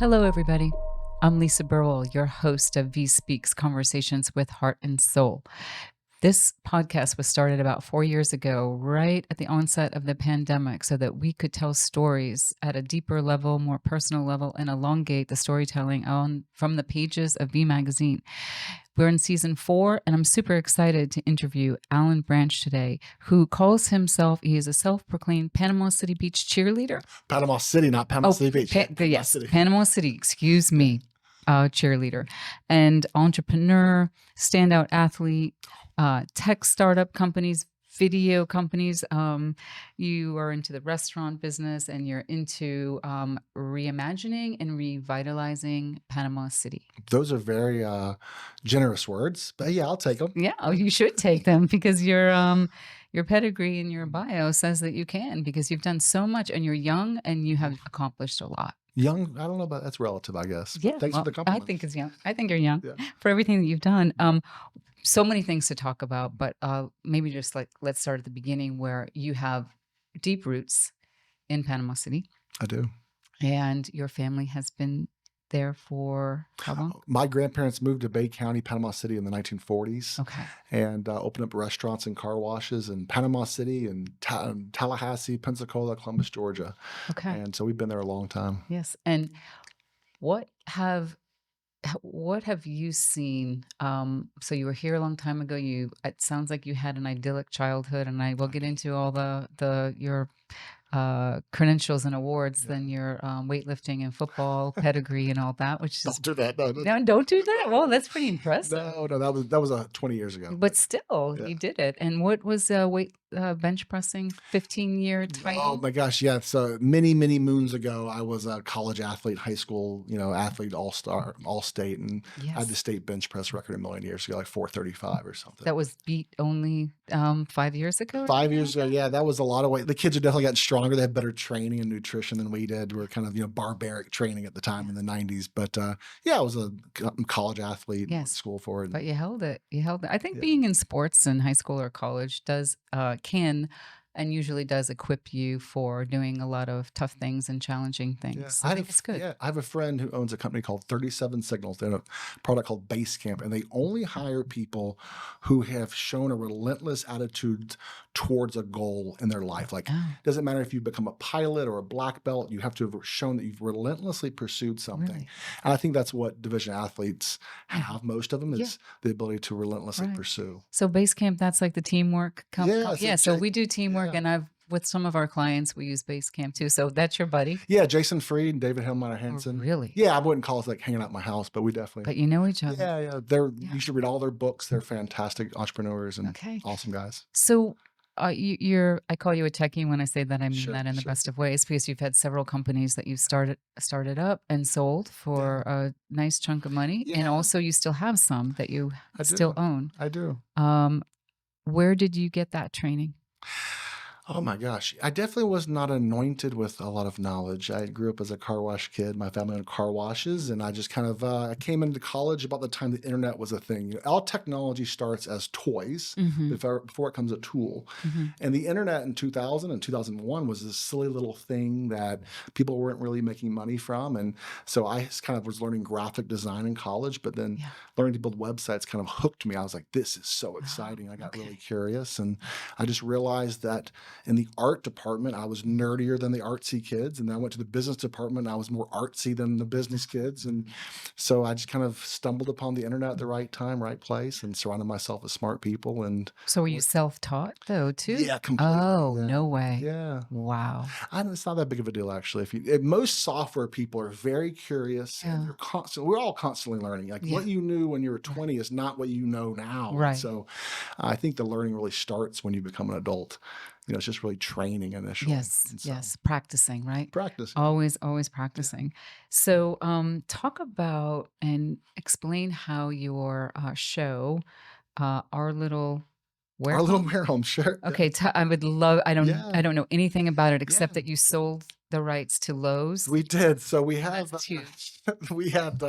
Hello, everybody. I'm Lisa Burwell, your host of V Speaks Conversations with Heart and Soul. This podcast was started about 4 years ago, right at the onset of the pandemic, so that we could tell stories at a deeper level, more personal level, and elongate the storytelling from the pages of V Magazine. We're in season 4, and I'm super excited to interview Allan Branch today, who calls himself, he is a self-proclaimed Panama City Beach cheerleader. Panama City, not Panama City Beach. Panama City, excuse me, cheerleader, and entrepreneur, standout athlete, tech startup companies, video companies. You are into the restaurant business, and you're into reimagining and revitalizing Panama City. Those are very generous words, but yeah, I'll take them. Yeah, you should take them because your pedigree in your bio says that you can, because you've done so much and you're young and you have accomplished a lot. Young, I don't know about that's relative, I guess. Yeah, Thanks for the compliment. I think it's young. I think you're young Yeah. for everything that you've done. So many things to talk about, but maybe just let's start at the beginning, where you have deep roots in Panama City. I do. And your family has been there for how long? My grandparents moved to Bay County, Panama City in the 1940s. Okay. And opened up restaurants and car washes in Panama City and Tallahassee, Pensacola, Columbus, Georgia. Okay. And so we've been there a long time. Yes. And what have you seen? So you were here a long time ago. It sounds like you had an idyllic childhood, and I will get into all your credentials and awards, than your weightlifting and football pedigree and all that, which is Don't do that. No, don't do that. Well, that's pretty impressive. No, that was 20 years ago. But still, you did it. And what was bench pressing 15-year title? Oh my gosh, yeah. So many moons ago, I was a college athlete, high school, athlete, all-star, all-state, and I had the state bench press record a million years ago, like 435 or something. That was beat only 5 years ago? 5 years ago, yeah. That was a lot of weight. The kids have definitely gotten stronger. They have better training and nutrition than we did. We were kind of, barbaric training at the time in the 90s. But I was a college athlete, went to school for it. But you held it. I think being in sports in high school or college can and usually does equip you for doing a lot of tough things and challenging things. Yeah. So I think it's good. Yeah, I have a friend who owns a company called 37 Signals. They have a product called Basecamp, and they only hire people who have shown a relentless attitude towards a goal in their life. Like, it doesn't matter if you become a pilot or a black belt, you have to have shown that you've relentlessly pursued something. Really? And I think that's what division athletes have, most of them, is the ability to relentlessly pursue. So Basecamp, that's like the teamwork company. So we do teamwork. And with some of our clients, we use Basecamp too. So that's your buddy? Yeah, Jason Fried and David Hellmeyer Hansen. Oh, really? Yeah, I wouldn't call it like hanging out at my house, but we definitely. But you know each other. Yeah. You should read all their books. They're fantastic entrepreneurs and awesome guys. So I call you a techie. When I say that, I mean that in the best of ways, because you've had several companies that you've started up and sold for a nice chunk of money. Yeah. And also you still have some that you still own. I do. Where did you get that training? Oh my gosh. I definitely was not anointed with a lot of knowledge. I grew up as a car wash kid. My family owned car washes, and I just kind of I came into college about the time the internet was a thing. All technology starts as toys before it becomes a tool. And the internet in 2000 and 2001 was this silly little thing that people weren't really making money from. And so I just kind of was learning graphic design in college, but then learning to build websites kind of hooked me. I was like, this is so exciting. I got really curious, and I just realized that in the art department, I was nerdier than the artsy kids. And then I went to the business department, and I was more artsy than the business kids. And so I just kind of stumbled upon the internet at the right time, right place, and surrounded myself with smart people. And so were you self-taught though too? Yeah, completely. Oh, no way. Yeah. Wow. It's not that big of a deal, actually. If most software people are very curious, and we're all constantly learning. Like what you knew when you were 20 is not what you know now. Right. So I think the learning really starts when you become an adult. It's just really training initially. Yes. Practicing, right? Practicing. Always practicing. So talk about and explain how your show, Our Little Warehome. Our Little Warehome, sure. Okay, I would love, I don't know anything about it except that you sold the rights to Lowe's. We did. So we Oh, have, that's huge. we had,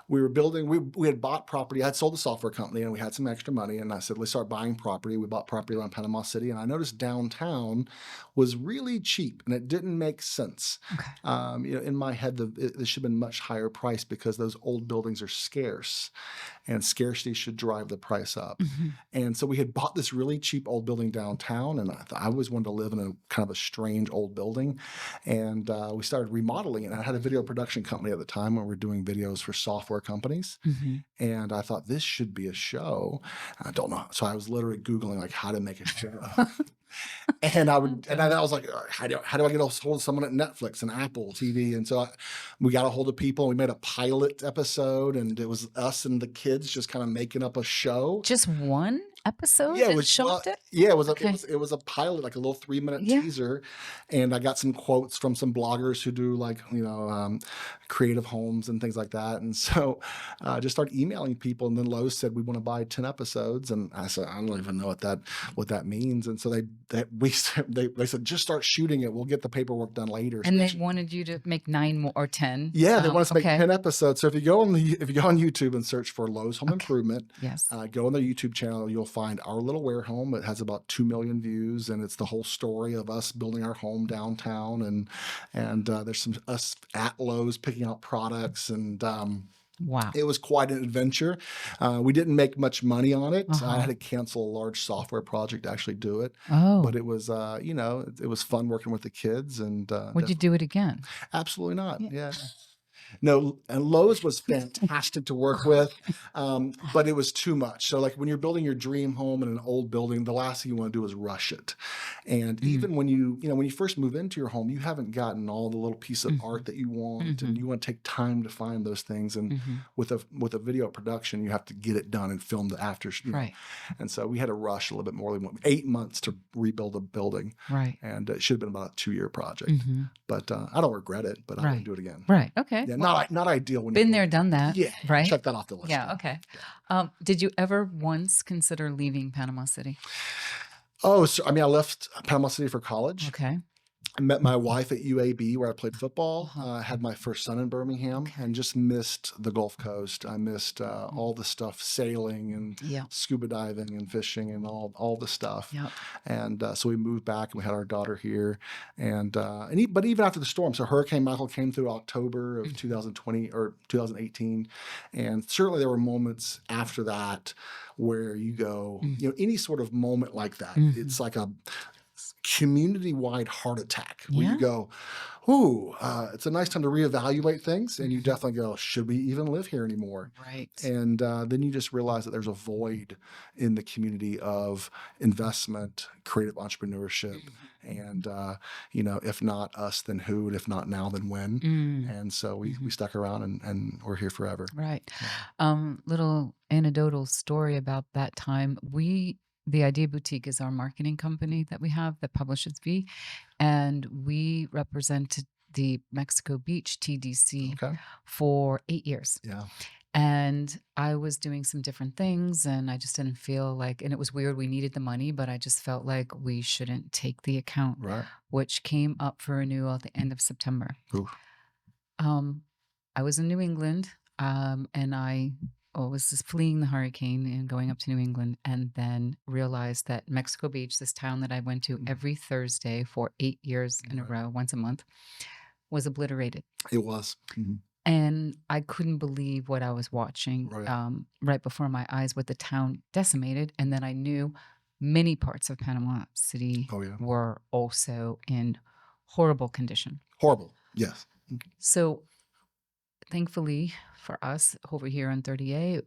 we were building, we had bought property. I had sold the software company and we had some extra money. And I said, let's start buying property. We bought property around Panama City. And I noticed downtown was really cheap and it didn't make sense. Okay. In my head, it should have been much higher price because those old buildings are scarce and scarcity should drive the price up. Mhm. And so we had bought this really cheap old building downtown, and I always wanted to live in a kind of a strange old building. And we started remodeling it. And I had a video production company at the time when we were doing videos for software companies. Mhm. And I thought this should be a show. I don't know. So I was literally Googling like how to make a show. And I would, and I was like, how do I get a hold of someone at Netflix and Apple TV? And so we got a hold of people. And we made a pilot episode, and it was us and the kids just kind of making up a show. Just one episode Yeah, it and was shocked it? yeah, it was Okay. it was a pilot, like a little 3-minute Yeah. teaser, and I got some quotes from some bloggers who do like, creative homes and things like that. And so I just started emailing people, and then Lowe's said we want to buy 10 episodes, and I said I don't even know what that means. And so they said just start shooting it. We'll get the paperwork done later. So And they wanted you to make 9 more or 10. yeah, they want us to make Okay. 10 episodes. So if you go on YouTube and search for Lowe's Home Improvement, Yes. go on their YouTube channel, you'll find our little ware home. It has about 2 million views, and it's the whole story of us building our home downtown. And there's some us at Lowe's picking out products, and Wow. it was quite an adventure. We didn't make much money on it. Uh-huh. I had to cancel a large software project to actually do it. Oh. But it was, it was fun working with the kids. And Would you do it again? absolutely not. Yeah. Yeah. No, and Lowe's was fantastic to work with, but it was too much. So, like when you're building your dream home in an old building, the last thing you want to do is rush it. And even when when you first move into your home, you haven't gotten all the little piece of art that you want, and you want to take time to find those things. And with a video production, you have to get it done and film the after. Right. And so we had to rush a little bit more. We went 8 months to rebuild a building, Right. and it should have been about a 2-year project. But I don't regret it. But I Right. wouldn't do it again. Right. Okay. Yeah, not ideal when Been you're there, done that. yeah, Right. check that off the list. Yeah. Okay. Did you ever once consider leaving Panama City? Oh, so I left Panama City for college. Okay. I met my wife at UAB where I played football. Uh-huh. I had my first son in Birmingham, and just missed the Gulf Coast. I missed all the stuff, sailing and Yeah. scuba diving and fishing and all the stuff. Yep. And so we moved back, and we had our daughter here. But even after the storm, so Hurricane Michael came through October of 2020 or 2018, and certainly there were moments after that where you go, any sort of moment like that, it's like a community-wide heart attack where Yeah. you go, ooh, it's a nice time to reevaluate things, and you definitely go, should we even live here anymore? Right. And then you just realize that there's a void in the community of investment, creative entrepreneurship, and if not us, then who? And if not now, then when? And so we stuck around, and we're here forever. Right. Little anecdotal story about that time. The Idea Boutique is our marketing company that we have that publishes VIE, and we represented the Mexico Beach TDC Okay. for 8 years. Yeah. And I was doing some different things, and I just didn't feel like, and it was weird, we needed the money, but I just felt like we shouldn't take the account, Right. which came up for renewal at the end of September. Oof. I was in New England, and I was just fleeing the hurricane and going up to New England, and then realized that Mexico Beach, this town that I went to every Thursday for 8 years in a row, once a month, was obliterated. It was. And I couldn't believe what I was watching Right. right before my eyes, with the town decimated. And then I knew many parts of Panama City Oh, yeah. were also in horrible condition. Horrible. Yes. So thankfully for us over here on 30A,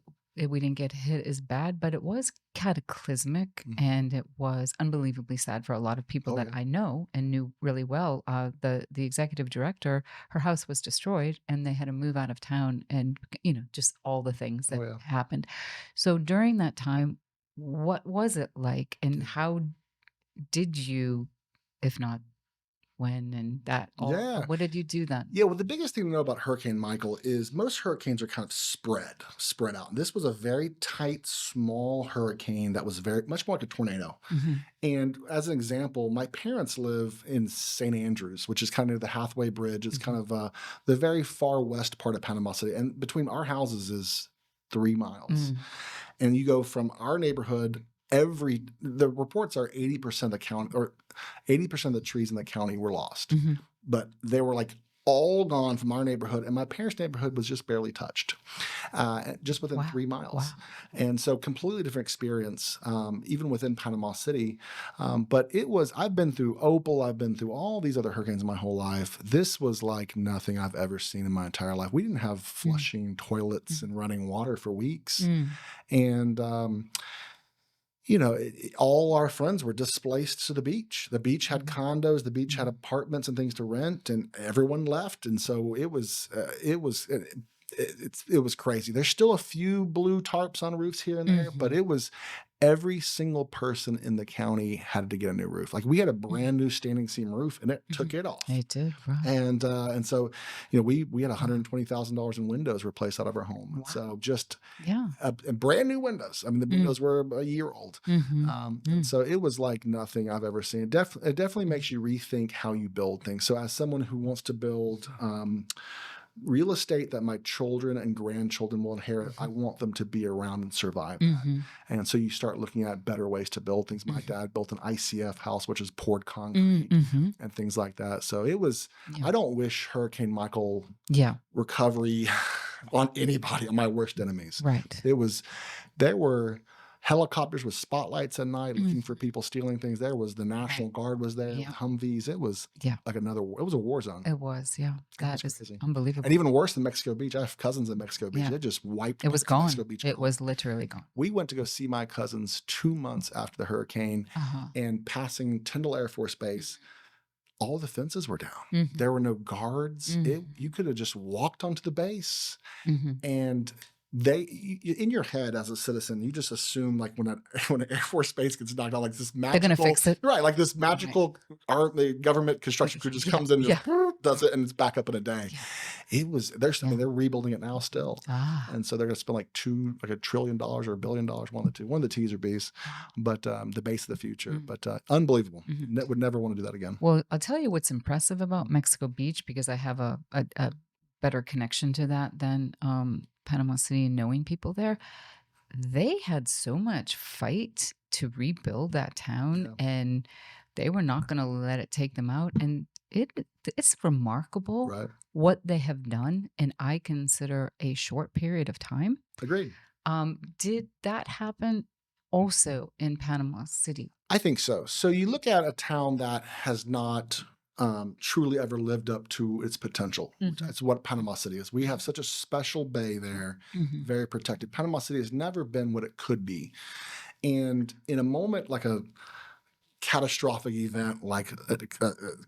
we didn't get hit as bad, but it was cataclysmic, and it was unbelievably sad for a lot of people Oh, that yeah. I know and knew really well. The executive director, her house was destroyed, and they had to move out of town, and just all the things that Oh, yeah. happened. So during that time, what was it like, and how did you, if not when and that all? Yeah. What did you do then? Yeah, well, the biggest thing to know about Hurricane Michael is most hurricanes are kind of spread out. This was a very tight, small hurricane that was very much more like a tornado. Mhm. And as an example, my parents live in St. Andrews, which is kind of the Hathaway Bridge. It's kind Mhm. of the very far west part of Panama City. And between our houses is 3 miles. Mm. And you go from our neighborhood, the reports are 80% of the county or 80% of the trees in the county were lost. Mhm. But they were like all gone from our neighborhood, and my parents' neighborhood was just barely touched, just within Wow. 3 miles. Wow. And so, completely different experience, even within Panama City. But I've been through Opal, I've been through all these other hurricanes my whole life. This was like nothing I've ever seen in my entire life. We didn't have Mm. flushing toilets Mm. and running water for weeks. Mm. And, all our friends were displaced to the beach. The beach had Mhm. condos, the beach had Mhm. apartments and things to rent, and everyone left. And so it was crazy. There's still a few blue tarps on roofs here and there, but Mhm. it was every single person in the county had to get a new roof. Like we had a Mhm. brand new standing seam roof, and it Mhm. took it off. It did, right. And so, we had Wow. $120,000 in windows replaced out of our home. And so Wow. just Yeah. brand new windows. I mean, the Mm. windows were a year old. Mhm. And Mm. so it was like nothing I've ever seen. It definitely Mm. makes you rethink how you build things. So as someone who wants to build real estate that my children and grandchildren will inherit, I Mhm. want them to be around and survive that. Mhm. And so you start looking at better ways to build things. My Mhm. dad built an ICF house, which is poured Mm. concrete Mhm. and things like that. So Yeah. I don't wish Hurricane Michael Yeah. recovery on anybody, on my worst enemies. Right. There were helicopters with spotlights at night Mm. looking for people stealing things. There was the Right. National Guard was there with Yeah. Humvees. It was Yeah. like it was a war zone. It was. Yeah. It was That is crazy. And unbelievable. even worse than Mexico Beach, I have cousins in Mexico Beach. Yeah. They just wiped It was Mexico gone. Beach It gone. was literally gone. We went to go see my cousins 2 months after the hurricane, Uh-huh. and passing Tyndall Air Force Base, all the fences were down. Mhm. There were no guards. Mhm. You could have just walked onto the base. Mhm. And in your head as a citizen, you just assume like when when an Air Force base gets knocked out, like this They're gonna magical, fix it. right? Like this Right. magical the government construction crew just Yeah. comes in and Yeah. just does it, and it's back up in a day. Yeah. I Yeah. mean, they're rebuilding it now still. Ah. And so they're going to spend like $1 trillion or $1 billion, one of the two, one of the T's or B's, Wow. but the base of the future. Mm. But unbelievable. Mhm. Would never want to do that again. Well, I'll tell you what's impressive about Mexico Beach because I have a better connection to that than Panama City and knowing people there. They had so much fight to rebuild that town, Yeah. and they were not going to let it take them out. And it's remarkable Right. what they have done, and I consider a short period of time. Agreed. Did that happen also in Panama City? I think so. So you look at a town that has not truly ever lived up to its potential. Mhm. That's what Panama City is. We have such a special bay there, Mhm. very protected. Panama City has never been what it could be. And in a moment like a catastrophic event like a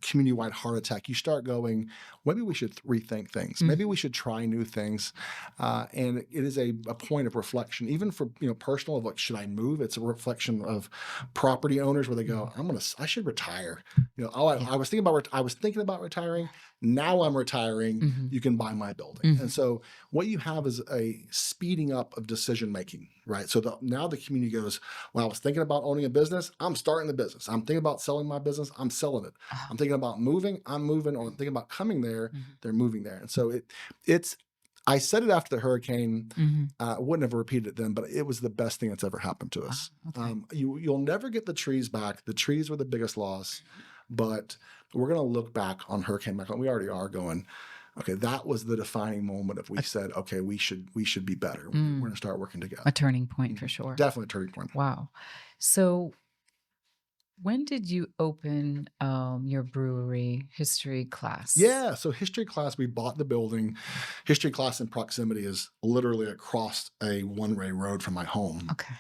community-wide heart attack, you start going, maybe we should rethink things. Mm. Maybe we should try new things. And it is a point of reflection, even for personal of like, should I move? It's a reflection of property owners where they go, I should retire. Yeah. I was thinking about retiring. Now I'm retiring. Mhm. You can buy my building. Mhm. And so what you have is a speeding up of decision making, right? So now the community goes, well, I was thinking about owning a business. I'm starting the business. I'm thinking about selling my business. I'm selling it. Ah. I'm thinking about moving. I'm moving. Or I'm thinking about coming there. Mhm. They're moving there. And so it's. I said it after the hurricane. Mhm. I wouldn't have repeated it then, but it was the best thing that's ever happened to us. Ah, okay. You'll never get the trees back. The trees were the biggest loss, but we're going to look back on Hurricane Michael. We already are going, okay, that was the defining moment if we said, okay, we should be better. We're going to start working together. A turning point for sure. Definitely a turning point. Wow. So when did you open your brewery history class? Yeah. So history class, we bought the building. History class in proximity is literally across a one-way road from my home. Okay.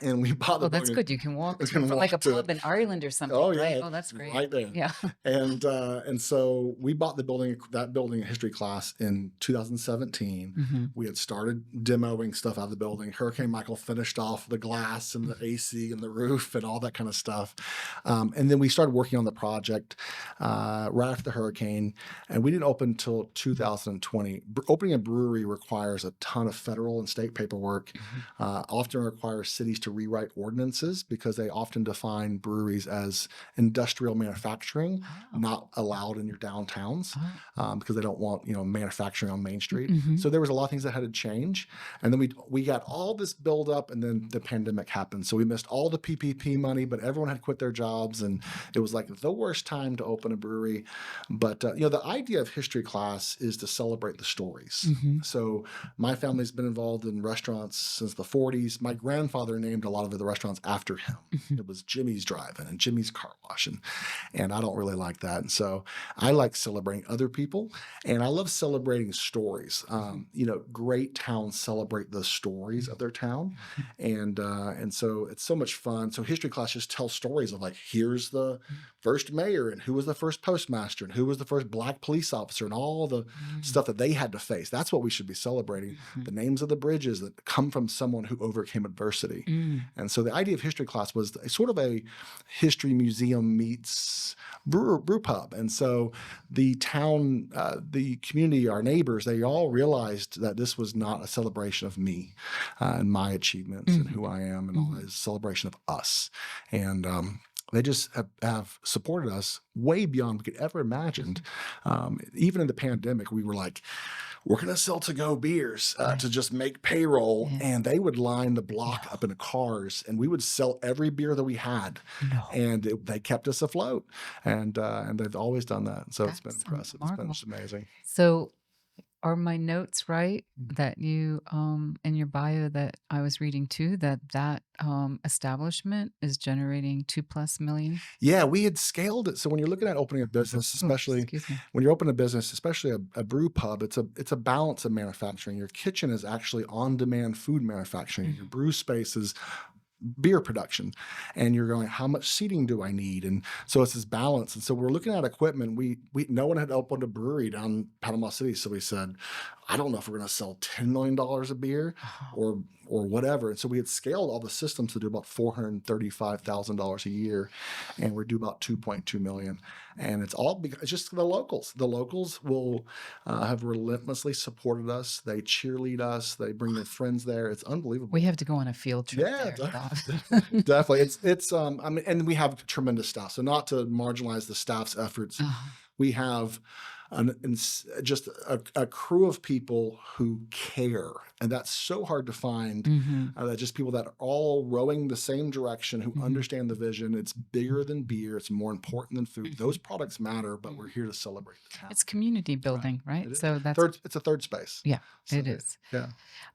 and we bought the Oh, that's building. good. You can walk It's gonna for like walk a to it. pub in Ireland or something, Oh right? yeah, Oh, that's great. right there. Yeah. And so we bought that building history class in 2017. Mhm. We had started demoing stuff out of the building. Hurricane Michael finished off the glass and the Mhm. AC and the roof and all that kind of stuff. And then we started working on the project right after the hurricane, and we didn't open until 2020. Opening a brewery requires a ton of federal and state paperwork. Mhm. Often requires cities to rewrite ordinances because they often define breweries as industrial manufacturing, Oh. not allowed in your downtowns, Oh. because they don't want manufacturing on Main Street. Mhm. So there was a lot of things that had to change, and then we got all this build up, and then the pandemic happened. So we missed all the PPP money, but everyone had quit their jobs, and it was like the worst time to open a brewery. But the idea of history class is to celebrate the stories. Mhm. So my family's been involved in restaurants since the 40s. My grandfather named a lot of the restaurants after him. Mhm. It was Jimmy's Drive-In and Jimmy's Car Wash, and I don't really like that. And so I like celebrating other people, and I love celebrating stories. Great towns celebrate the stories of their town, Mhm. and so it's so much fun. So history class just tells stories of like, here's the first mayor, and who was the first postmaster, and who was the first black police officer, and all the Mhm. stuff that they had to face. That's what we should be celebrating. Mhm. The names of the bridges that come from someone who overcame adversity. Mm. And so the idea of history class was sort of a history museum meets brew pub. And so the town, the community, our neighbors, they all realized that this was not a celebration of me and my achievements and Mhm. who I am, and all Mhm. that. It's a celebration of us. And they just have supported us way beyond we could ever imagined. Even in the pandemic, we were like, we're going to sell to-go beers Right. to just make payroll. Yeah. And they would line the block No. up in cars, and we would sell every beer that we had. No. And they kept us afloat. And they've always done that. So it's been That's impressive. It's been remarkable. just amazing. So, are my notes right that you in your bio that I was reading too that establishment is generating 2+ million? Yeah, we had scaled it. So when you're looking at opening a business, Oh, especially excuse me. when you're opening a business, especially a brew pub, it's a balance of manufacturing. Your kitchen is actually on-demand food manufacturing. Your Mhm. brew space is beer production, and you're going, how much seating do I need? And so it's this balance. And so we're looking at equipment. We no one had opened a brewery down Panama City, so we said, I don't know if we're going to sell $10 million of beer Oh. or whatever. And so we had scaled all the systems to do about $435,000 a year, and we're due about 2.2 million. And it's all because it's just the locals. The locals will have relentlessly supported us. They cheerlead us. They bring their friends there. It's unbelievable. We have to go on a field trip Yeah, there, Doc. definitely. It's I mean, and we have tremendous staff. So not to marginalize the staff's efforts, Uh-huh. we have just a crew of people who care, and that's so hard to find. Mhm. That just people that are all rowing the same direction, who Mhm. understand the vision. It's bigger than beer. It's more important than food. Mhm. Those products matter, but we're here to celebrate the town. It's community Right. building, right? It is. So that's It's a third space. yeah, So it is. yeah.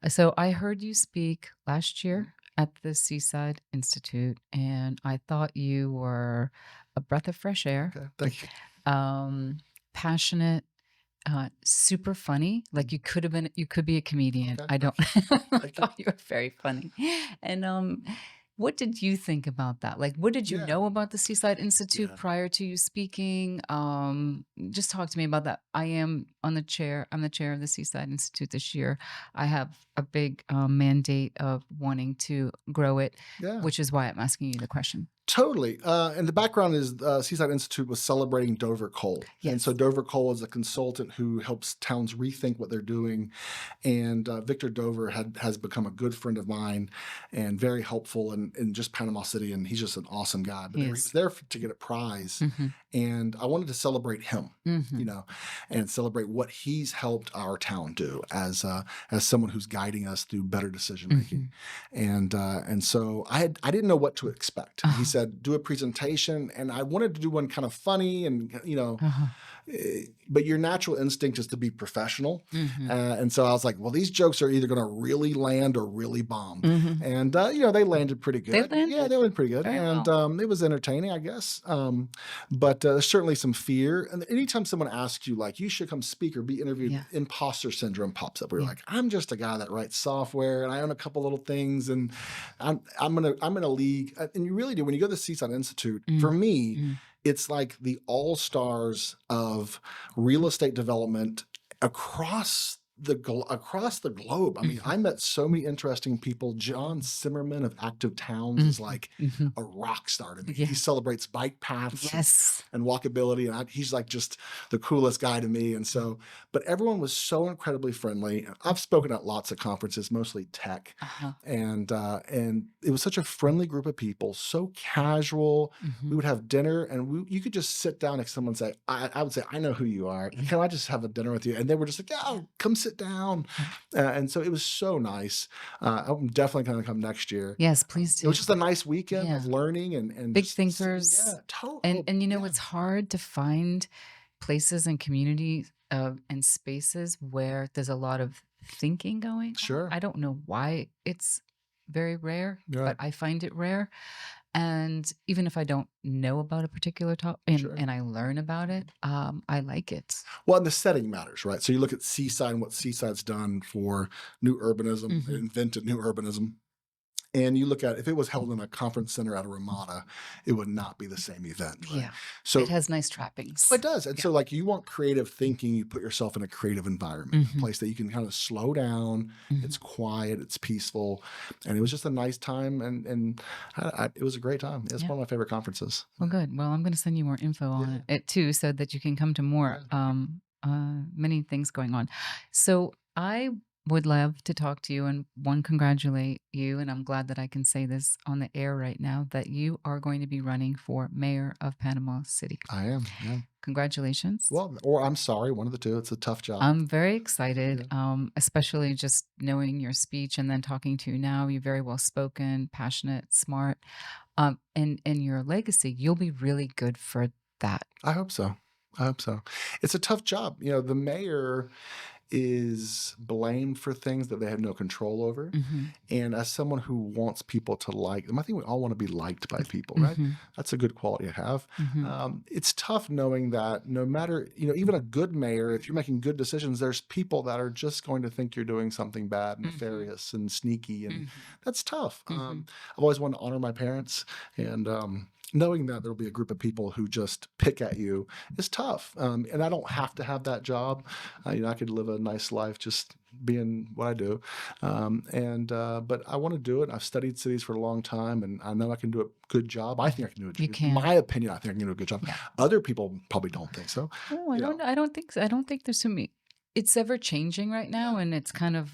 So I heard you speak last Mhm. year at the Seaside Institute, and I thought you were a breath of fresh air, Okay. Thank you. um, passionate, super funny. Like you could be a comedian. Okay. I don't. I Thank you. thought you were very funny. And what did you think about that? Like, what did you Yeah. know about the Seaside Institute Yeah. prior to you speaking? Just talk to me about that. I'm the chair of the Seaside Institute this year. I have a big mandate of wanting to grow it, Yeah. which is why I'm asking you the question. Totally. And the background is Seaside Institute was celebrating Dover Coal. And so Yes. Dover Coal is a consultant who helps towns rethink what they're doing. And Victor Dover has become a good friend of mine and very helpful in just Panama City. And he's just an awesome guy. But He he was is. there to get a prize. Hmm. And I wanted to celebrate him, Hmm. and celebrate what he's helped our town do as someone who's guiding us through better decision making. And so I didn't know what to expect. He Uh-huh. said, do a presentation, and I wanted to do one kind of funny and Uh-huh. but your natural instinct is to be professional. Mhm. And so I was like, well, these jokes are either going to really land or really bomb. Mhm. And, they landed pretty They good. Yeah, landed they landed pretty good. very And well. it was entertaining, I guess. But there's certainly some fear. And anytime someone asks you, like, you should come speak or be interviewed, Yeah. imposter syndrome pops up. Where you're Yeah. like, I'm just a guy that writes software and I own a couple little things. And I'm in a league. And you really do. When you go to the Seaside Institute, for Mm. me, Mm. it's like the all stars of real estate development across across the globe. I mean, Mhm. I met so many interesting people. John Zimmerman of Active Towns is Mhm. like Mhm. a rock star to me. He Yeah. celebrates bike paths Yes. and walkability, and he's like just the coolest guy to me. And so, but everyone was so incredibly friendly. I've spoken at lots of conferences, mostly tech, Uh-huh. and it was such a friendly group of people, so casual. We Mhm. would have dinner, and you could just sit down next to someone and say, I would say, I know who you are. Yeah. Can I just have a dinner with you? And they were just like, yeah, come sit down. Yeah. And so it was so nice. I'm definitely going to come next year. Yes, please It was do. just a nice weekend Yeah. of learning and Big just sitting. thinkers. Yeah, And total. and, you know, Yeah, it's hard to find places and communities, and spaces where there's a lot of thinking going on. sure. I don't know why it's very rare, Yeah, but I find it rare. And even if I don't know about a particular topic and, sure. and I learn about it, I like it. Well, and the setting matters, right? So you look at Seaside and what Seaside's done for new urbanism, Hmm. invented new urbanism. And you look at if it was held in a conference center at a Ramada, it would not be the same event, right? Yeah. It So has nice oh, trappings. it does. And Yeah. so, like, you want creative thinking, you put yourself in a creative environment, a Hmm. place that you can kind of slow down. It's Hmm. quiet, it's peaceful, and it was just a nice time. And it was a great time. It's Yeah. one of my favorite conferences. Well, good. Well, I'm going to send you more info on Yeah, it too, so that you can come to more. yeah, Many things going on. So I would love to talk to you and one, congratulate you. And I'm glad that I can say this on the air right now that you are going to be running for mayor of Panama City. I am. Yeah. Congratulations. Well, or I'm sorry, one of the two. It's a tough job. I'm very excited, Yeah. especially just knowing your speech and then talking to you now. You're very well spoken, passionate, smart, and your legacy. You'll be really good for that. I hope so. I hope so. It's a tough job. The mayor is blamed for things that they have no control over. Hmm. And as someone who wants people to like them, I think we all want to be liked by people, right? Hmm. That's a good quality to have. Hmm. It's tough knowing that no matter, even a good mayor, if you're making good decisions, there's people that are just going to think you're doing something bad, Hmm. nefarious, and sneaky. And Hmm. that's tough. Hmm. I've always wanted to honor my parents. And knowing that there'll be a group of people who just pick at you is tough. And I don't have to have that job. I could live a nice life just being what I do. But I want to do it. I've studied cities for a long time, and I know I can do a good job. I think I can do You it. In can. my opinion, I think I can do a good job. Yeah. Other people probably don't think so. Oh, I You don't. know, I don't think so. I don't think there's so many. It's ever changing right now, yeah, and it's kind of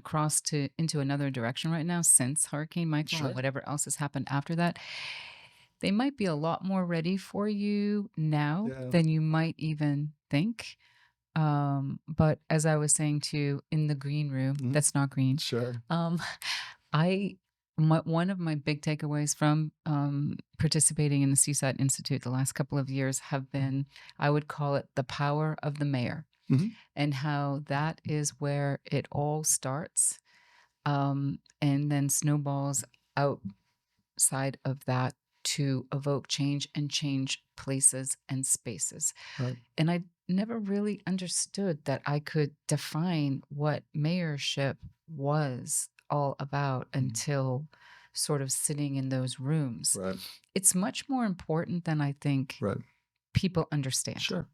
crossed to into another direction right now since Hurricane Michael and sure. whatever else has happened after that. They might be a lot more ready for you now Yeah, than you might even think. But as I was saying to you in the green room, mhm, that's not green. sure. Um, I one of my big takeaways from participating in the Seaside Institute the last couple of years have been, I would call it the power of the mayor, Mhm, and how that is where it all starts, and then snowballs outside of that to evoke change and change places and spaces. right. And I never really understood that I could define what mayorship was all about until sort of sitting in those rooms. Right. It's much more important than I think Right. people understand. Sure.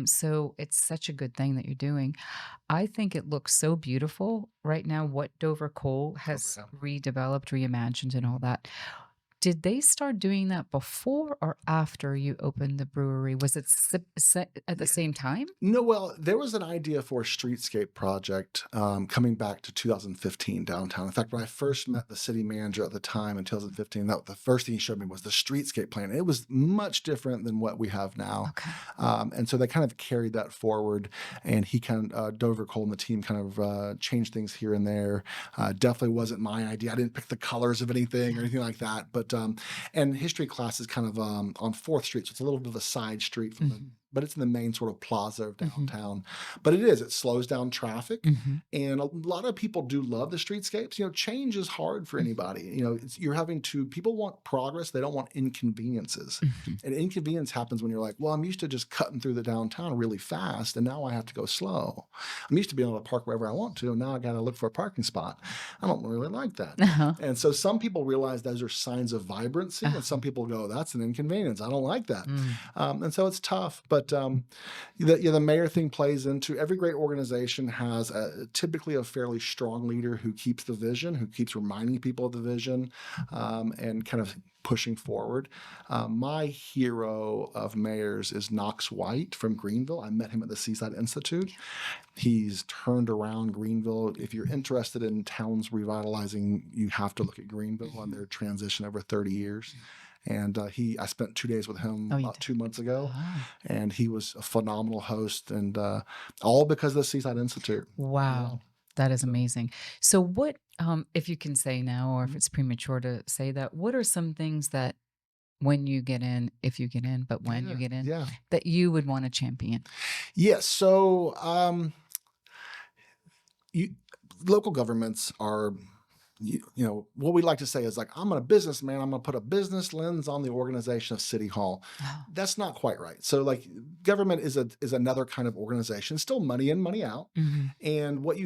So it's such a good thing that you're doing. I think it looks so beautiful right now what Dover Coal Oh, has yeah. redeveloped, reimagined, and all that. Did they start doing that before or after you opened the brewery? Was it at the same time? No, well, there was an idea for a streetscape project coming back to 2015 downtown. In fact, when I first met the city manager at the time in 2015, the first thing he showed me was the streetscape plan. It was much different than what we have now. Okay. And so they kind of carried that forward, and he Dover Cole and the team kind of changed things here and there. Definitely wasn't my idea. I didn't pick the colors of anything or anything like that. And history class is kind of on 4th Street, so it's a little bit of a side street from Mhm. but it's in the main sort of plaza of Mhm. downtown. But it slows down traffic. Mhm. And a lot of people do love the streetscapes. Change is hard for Mhm. anybody. You're having to, people want progress. They don't want inconveniences. Mhm. And inconvenience happens when you're like, well, I'm used to just cutting through the downtown really fast. And now I have to go slow. I'm used to being able to park wherever I want to. And now I got to look for a parking spot. I don't really like that. Uh-huh. And so some people realize those are signs of vibrancy. And some Uh-huh. people go, that's an inconvenience. I don't like that. Mm. And so it's tough. But the mayor thing plays into every great organization has typically a fairly strong leader who keeps the vision, who keeps reminding people of the vision, and kind of pushing forward. My hero of mayors is Knox White from Greenville. I met him at the Seaside Institute. He's turned around Greenville. If you're interested in towns revitalizing, you have to look at Greenville and their transition over 30 years. And I spent 2 days with him Oh, you about did? 2 months ago, Oh. and he was a phenomenal host, and all because of the Seaside Institute. Wow. That is So, amazing. So what, if you can say now, or if mhm. it's premature to say that, what are some things that when you get in, if you get in, but when you Yeah, get in, yeah. that you would want to champion? Yes. So, you local governments are, what we like to say is like, I'm a businessman, I'm going to put a business lens on the organization of City Hall. Oh. That's not quite right. So like government is another kind of organization, still money in, money out. Mhm. And what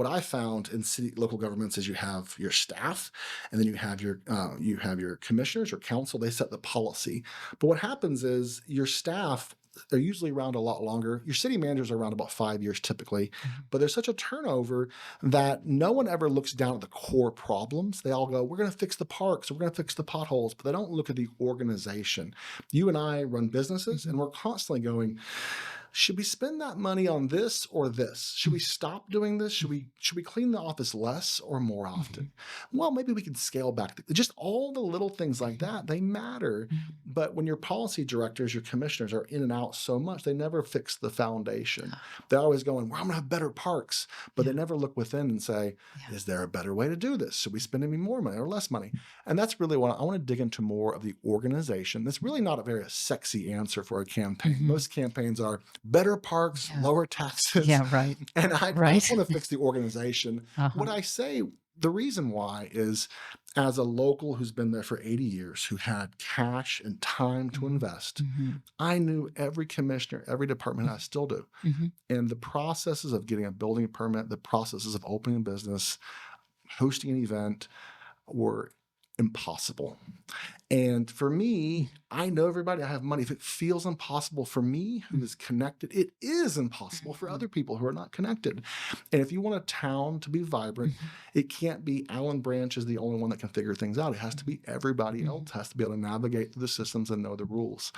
I found in local governments is you have your staff, and then you have your commissioners or council. They set the policy. But what happens is your staff, they're usually around a lot longer. Your city managers are around about 5 years typically, Mhm. but there's such a turnover that no one ever looks down at the core problems. They all go, we're going to fix the parks, we're going to fix the potholes, but they don't look at the organization. You and I run businesses, and Mhm. we're constantly going, should we spend that money on this or this? Should we stop doing this? Should we clean the office less or more often? Mhm. Well, maybe we can scale back. Just all the little things like Mhm. that, they matter. Mhm. But when your policy directors, your commissioners are in and out so much, they never fix the foundation. They're always going, well, I'm going to have better parks, but they Yeah. never look within and say, Yeah. is there a better way to do this? Should we spend any more money or less money? And that's really what I want to dig into more of the organization. That's really not a very sexy answer for a campaign. Mhm. Most campaigns are better parks, Yeah. lower taxes. Yeah, right. And I Right. want to fix the organization. Uh-huh. What I say, the reason why is, as a local who's been there for 80 years, who had cash and time to Mhm. invest, Mhm. I knew every commissioner, every department. I still do. Mhm. And the processes of getting a building permit, the processes of opening a business, hosting an event were impossible. And for me, I know everybody, I have money. If it feels impossible for me, who is connected, it is impossible for Mhm. other people who are not connected. And if you want a town to be vibrant, Mhm. it can't be Allan Branch is the only one that can figure things out. It has to be everybody else Mhm. has to be able to navigate through the systems and know the rules.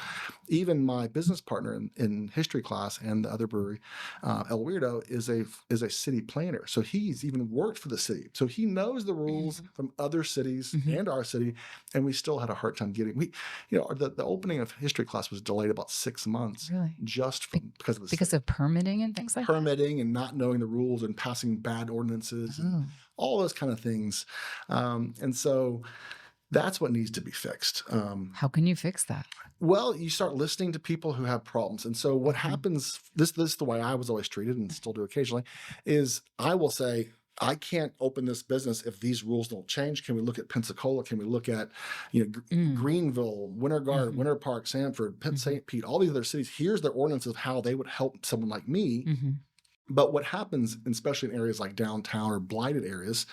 Even my business partner in history class and the other brewery, El Weirdo, is a city planner. So he's even worked for the city. So he knows the rules Mhm. from other cities Mhm. and our city. And we still had a hard time getting, the opening of history class was delayed about 6 months Really? just Be because of the because city of permitting and things like that? permitting and not knowing the rules and passing bad ordinances and Oh. all those kind of things. And so that's what needs to be fixed. How can you fix that? Well, you start listening to people who have problems. And so what Mhm. happens, this is the way I was always treated and still do occasionally, is I will say, I can't open this business if these rules don't change. Can we look at Pensacola? Can we look at, Mm. Greenville, Winter Garden, Mhm. Winter Park, Sanford, Mhm. St. Pete, all these other cities? Here's their ordinance of how they would help someone like me. Mhm. But what happens, especially in areas like downtown or blighted areas,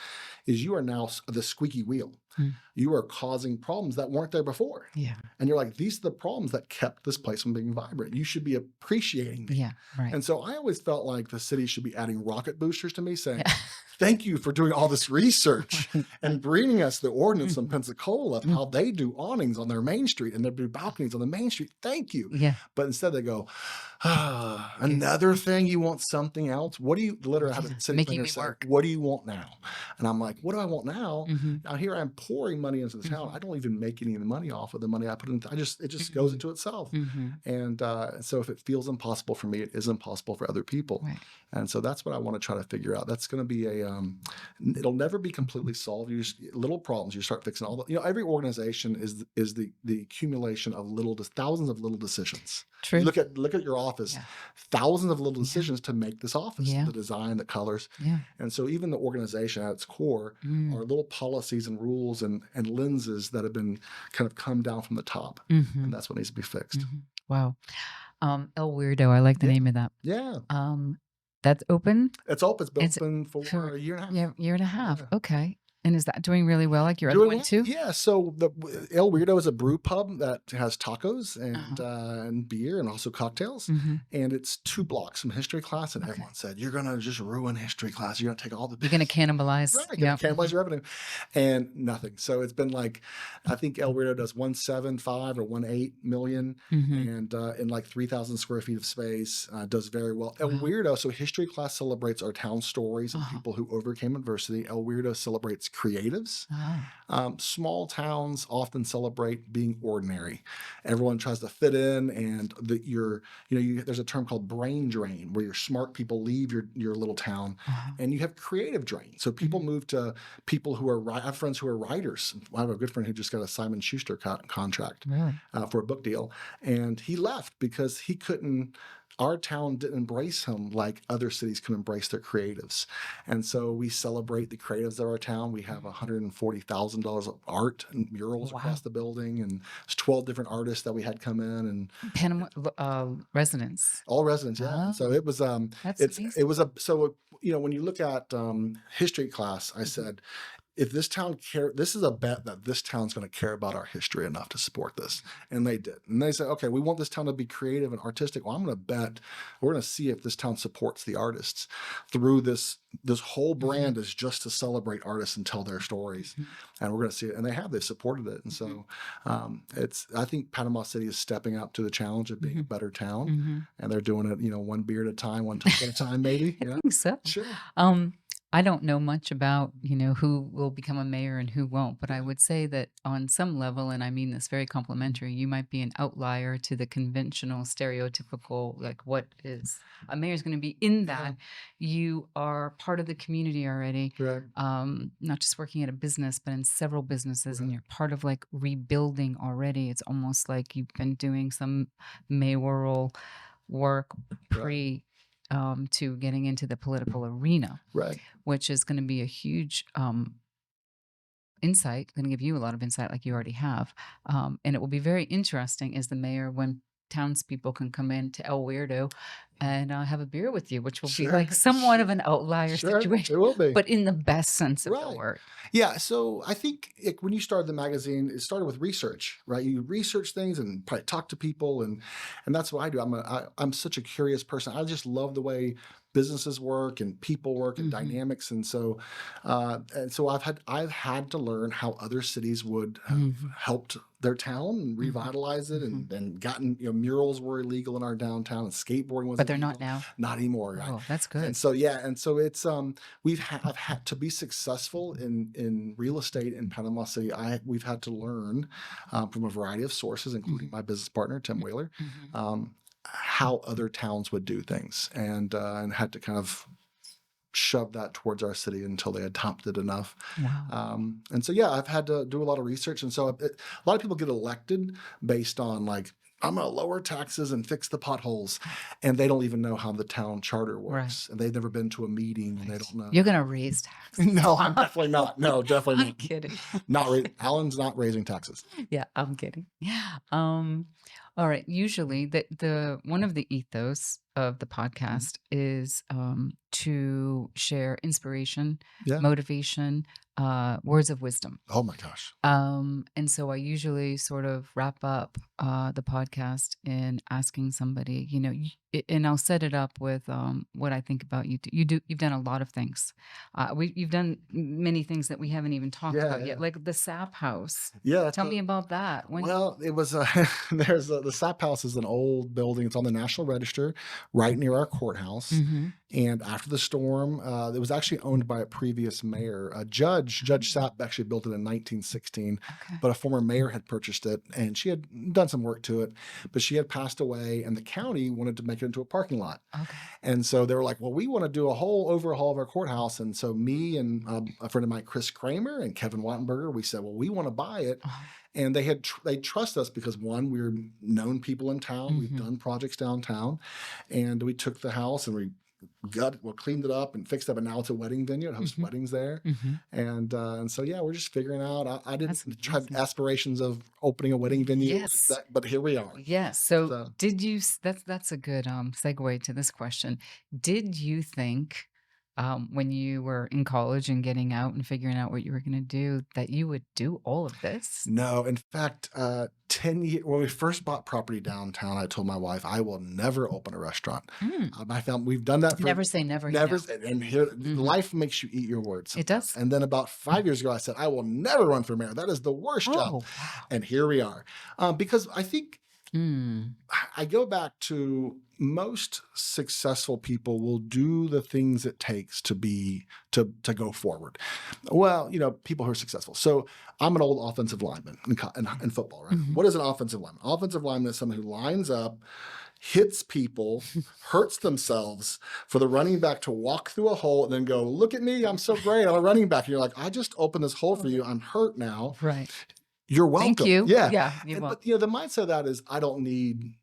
is you are now the squeaky wheel. Mm. You are causing problems that weren't there before. Yeah. And you're like, these are the problems that kept this place from being vibrant. You should be appreciating me. Yeah, right. And so I always felt like the city should be adding rocket boosters to me, saying, Yeah. thank you for doing all this research Right, and right. bringing us the ordinance from Mhm. Pensacola of Mm. how they do awnings on their main street and they do balconies on the main street. Thank you. Yeah. But instead they go, another thing, you want something else? What do you literally have Yeah. a city Making planner me say, work. what do you want now? And I'm like, what do I want now? Mhm. Now here I'm pouring money into the town. Mhm. I don't even make any of the money off of the money I put in. It just goes Mhm. into itself. Mhm. And so if it feels impossible for me, it is impossible for other people. Right. And so that's what I want to try to figure out. That's going to be it'll never be completely solved. You just little problems. You start fixing all the, every organization is the accumulation of thousands of little decisions. You True. look at your office, Yeah. thousands of little Yeah. decisions to make this office, Yeah. the design, the colors. Yeah. And so even the organization at its core Mm. are little policies and rules and lenses that have been kind of come down from the top. And Mhm. that's what needs to be fixed. Mhm. Wow. El Weirdo, I like the Yeah. name of that. Yeah. Um, that's open? It's been It's open for for a year and a half. yeah, year and a half. Yeah. Okay. And is that doing really well like your other Doing one well, too? yeah. So the El Weirdo is a brew pub that has tacos Uh-huh. and beer and also cocktails, Mhm. and it's 2 blocks from history class. And Okay. everyone said, "You're gonna just ruin history class. You're gonna take all the You're gonna cannibalize. right, gonna Yeah. cannibalize your revenue," and nothing. So it's been like, I think El Weirdo does 175 or 18 million, Mhm. and in like 3,000 square feet of space, does very well. El Wow. Weirdo. So history class celebrates our town stories and Uh-huh. people who overcame adversity. El Weirdo celebrates creatives. Oh. Small towns often celebrate being ordinary. Everyone tries to fit in, and there's a term called brain drain, where your smart people leave your little town, Uh-huh. and you have creative drain. So people Mhm. move to people who are. I have friends who are writers. I have a good friend who just got a Simon Schuster contract Really? for a book deal, and he left because he couldn't. Our town didn't embrace him like other cities can embrace their creatives. And so we celebrate the creatives of our town. We have $140,000 of art and murals across Wow. the building, and there's 12 different artists that we had come in, and Panama residents. all residents. Yeah. And Oh, so it was, that's amazing. it was when you look at history class, I Mhm. said, if this town this is a bet that this town's going to care about our history enough to support this. And they did. And they said, okay, we want this town to be creative and artistic. Well, I'm going to bet we're going to see if this town supports the artists through this whole Mhm. brand is just to celebrate artists and tell their stories. Mhm. And we're going to see it. And they've supported it. And Mhm. so I think Panama City is stepping up to the challenge of being a Mhm. better town. Mhm. And they're doing it, one beer at a time, one talk at a time, maybe. I Yeah. think so. Sure. Um, I don't know much about, who will become a mayor and who won't, but I Yeah. would say that on some level, and I mean this very complimentary, you might be an outlier to the conventional, stereotypical, like what is a mayor is going to be in Yeah. that you are part of the community already, Right. not just working at a business, but in several businesses, and Right. you're part of like rebuilding already. It's almost like you've been doing some mayoral work Right. pre to getting into the political arena, Right. which is going to be a huge insight, going to give you a lot of insight like you already have. And it will be very interesting as the mayor when townspeople can come in to El Weirdo and have a beer with you, which will be Sure. like somewhat of an outlier Sure. situation, It will be. but in the best sense of the Right. word. Yeah. So I think when you started the magazine, it started with research, right? You research things and probably talk to people, and that's what I do. I'm such a curious person. I just love the way businesses work and people work and Mhm. dynamics, and so I've had to learn how other cities would have Mhm. helped their town and Mhm. revitalize it, Mhm. and gotten murals were illegal in our downtown and skateboarding was But they're not illegal. now. Not anymore, right? Oh, that's And good. so it's I've had to be successful in real estate in Panama City. We've had to learn from a variety of sources, including Mhm. my business partner Tim Whaler, Mhm. how other towns would do things, and had to kind of shove that towards our city until they adopted enough. Wow. And so I've had to do a lot of research, and so a lot of people get elected based on like, I'm going to lower taxes and fix the potholes. And they don't even know how the town charter works. And they've never been to a meeting, and they don't know. You're going to raise taxes. No, I'm definitely not. No, definitely I'm not. kidding. Alan's not raising taxes. Yeah, I'm kidding. All right. Usually, the one of the ethos of the podcast is to share inspiration, Yeah. motivation, words of wisdom. Oh my gosh. And so I usually sort of wrap up the podcast in asking somebody, and I'll set it up with what I think about you. You've done a lot of things. You've done many things that we haven't even talked about yet, like the Sapp house. Yeah. Tell me about that. Well, it was the Sapp House is an old building. It's on the National Register. right near our courthouse. Mhm. And after the storm, it was actually owned by a previous mayor. Judge Sapp actually built it in 1916, Okay. but a former mayor had purchased it, and she had done some work to it, but she had passed away, and the county wanted to make it into a parking lot. Okay. And so they were like, well, we want to do a whole overhaul of our courthouse. And so me and a friend of mine, Chris Kramer, and Kevin Wattenberger, we said, well, we want to buy it. Uh-huh. And they trust us because, one, we're known people in town. We've Mhm. done projects downtown. And we took the house and we cleaned it up and fixed it up, and now it's a wedding venue. It hosts Mhm. weddings there. Mhm. And so, yeah, we're just figuring out. I That's didn't try amazing. aspirations of opening a wedding venue, Yes. but here we are. Yes. So So did you that's a good segue to this question. Did you think when you were in college and getting out and figuring out what you were going to do that you would do all of this? no, in fact, 10 years when we first bought property downtown, I told my wife, I will never open a restaurant. Mm. I found we've done that for Never say never, you never, know. and here, Mhm. life makes you eat your words It sometimes. does. And then about 5 years ago, I said, I will never run for mayor. That is the worst job. Oh, wow. And here we are. Because I think Mm. I go back to most successful people will do the things it takes to go forward. Well, people who are successful. So I'm an old offensive lineman in football, right? Mhm. What is an offensive lineman? Offensive lineman is someone who lines up, hits people, hurts themselves for the running back to walk through a hole and then go, look at me, I'm so great, I'm a running back. And you're like, I just opened this hole for you. I'm hurt now. Right. You're welcome. Thank you. Yeah. Yeah, you're But welcome. the mindset of that is I don't need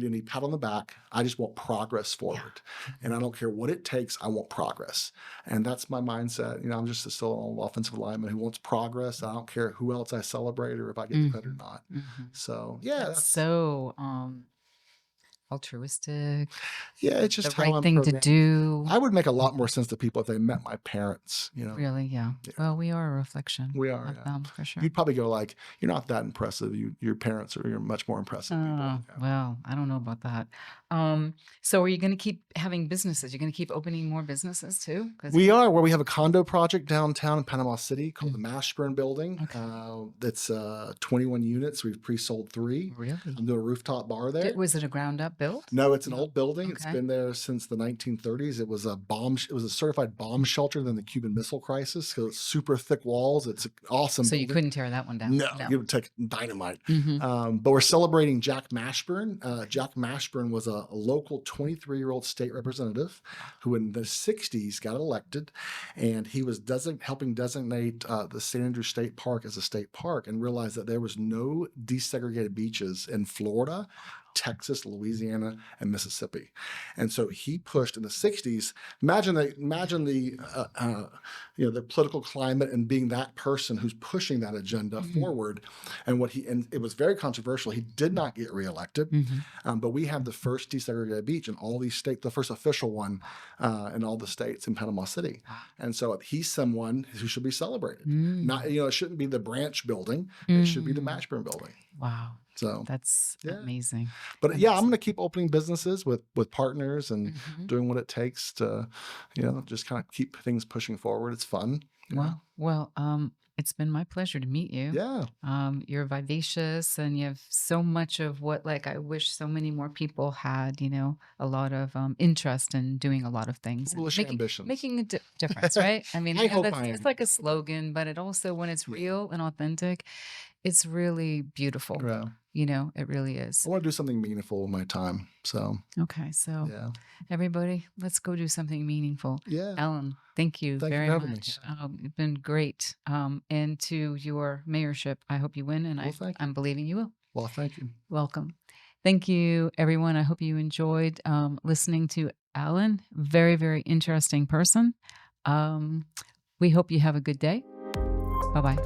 any pat on the back. I just want progress forward. And I don't care what it takes. I want progress. And that's my mindset. I'm just still an offensive lineman who wants progress. I don't care who else I celebrate or if I get the credit or not. Mhm. So yeah, That's so altruistic, it's the just how right I'm thing to programmed. do. I would make a lot more sense to people if they met my parents. Really, yeah. Yeah. Well, we are a reflection We are. of Yeah. them for sure. You'd probably go like, you're not that impressive. Your parents you're much more impressive people. Oh, Yeah. well, I don't know about that. So are you going to keep having businesses? You're going to keep opening more businesses too? We are, where we have a condo project downtown in Panama City called Mm. the Mashburn Building. Okay. That's 21 units. We've pre-sold 3. Really? I'm doing a rooftop bar there. Was it a ground up build? No, it's an No. old building. It's Okay. been there since the 1930s. It was a certified bomb shelter during the Cuban Missile Crisis. So it's super thick walls. It's an awesome So you building. couldn't tear that one down? No, you would take dynamite. Mhm. But we're celebrating Jack Mashburn. Jack Mashburn was a local 23-year-old state representative who in the 60s got elected, and he was helping designate the St. Andrews State Park as a state park, and realized that there was no desegregated beaches in Florida, Texas, Louisiana, and Mississippi. And so he pushed in the 60s. Imagine the political climate and being that person who's pushing that agenda forward. And it was very controversial. He did not get reelected, but we have the first desegregated beach in all these states, the first official one in all the states in Panama City. And so he's someone who should be celebrated. Not, it shouldn't be the Branch building. It should be the Mashburn building. Wow. So That's yeah. amazing. But yeah, I'm going to keep opening businesses with partners and doing what it takes to, just kind of keep things pushing forward. It's fun. Well, it's been my pleasure to meet you. Yeah. You're vivacious and you have so much of what, I wish so many more people had, a lot of interest in doing a lot of things. And Foolish ambitions. Making a difference, right? I mean, I hope I it's am. like a slogan, but it also, when it's real and authentic, it's really beautiful. Yeah. It really is. I want to do something meaningful with my time. So, Okay. So yeah. everybody, let's go do something meaningful. Yeah. Allan, thank you Thank you very for having me. much. It's been great. And to your mayorship, I hope you win, and Well, thank you. I'm believing you will. Well, thank you. Welcome. Thank you, everyone. I hope you enjoyed listening to Allan. Very, very interesting person. We hope you have a good day. Bye-bye.